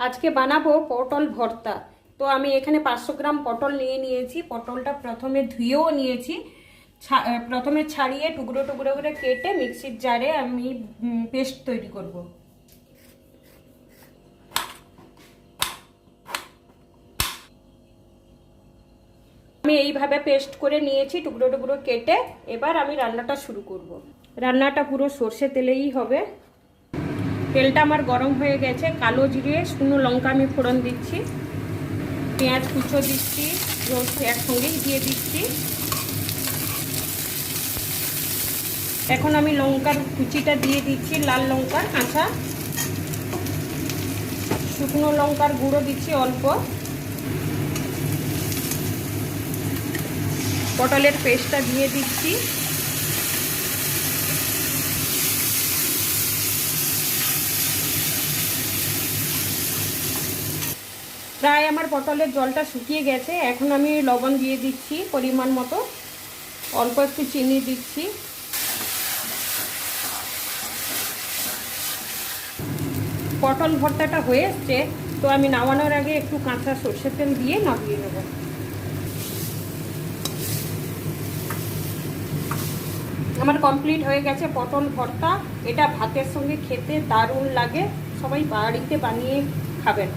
আজকে বানাবো পটল ভর্তা। তো আমি এখানে 500 গ্রাম পটল নিয়ে নিয়েছি। পটলটা প্রথমে ধুয়েও নিয়েছি, প্রথমে ছাড়িয়ে টুকরো টুকরো করে কেটে মিক্সির জারে আমি পেস্ট তৈরি করব। আমি এইভাবে পেস্ট করে নিয়েছি টুকরো টুকরো কেটে। এবার আমি রান্নাটা শুরু করব। রান্নাটা পুরো সর্ষে তেলেই হবে। তেলটা আমার গরম হয়ে গেছে। কালো জিরে, শুকনো লঙ্কা আমি ফোড়ন দিচ্ছি, পেঁয়াজ কুচো দিচ্ছি, রসুন একসঙ্গেই দিয়ে দিচ্ছি। এখন আমি লঙ্কার কুচিটা দিয়ে দিচ্ছি, লাল লঙ্কার কাঁচা, শুকনো লঙ্কার গুঁড়ো দিচ্ছি অল্প, পটলের পেস্টটা দিয়ে দিচ্ছি। প্রায় আমার পটলের জলটা শুকিয়ে গেছে। এখন আমি লবণ দিয়ে দিচ্ছি পরিমাণ মতো, অল্প একটু চিনি দিচ্ছি। পটল ভর্তাটা হয়ে এসছে, তো আমি নামানোর আগে একটু কাঁচা সর্ষের তেল দিয়ে নামিয়ে নেব। আমার কমপ্লিট হয়ে গেছে পটল ভর্তা। এটা ভাতের সঙ্গে খেতে দারুণ লাগে। সবাই বাড়িতে বানিয়ে খাবেন।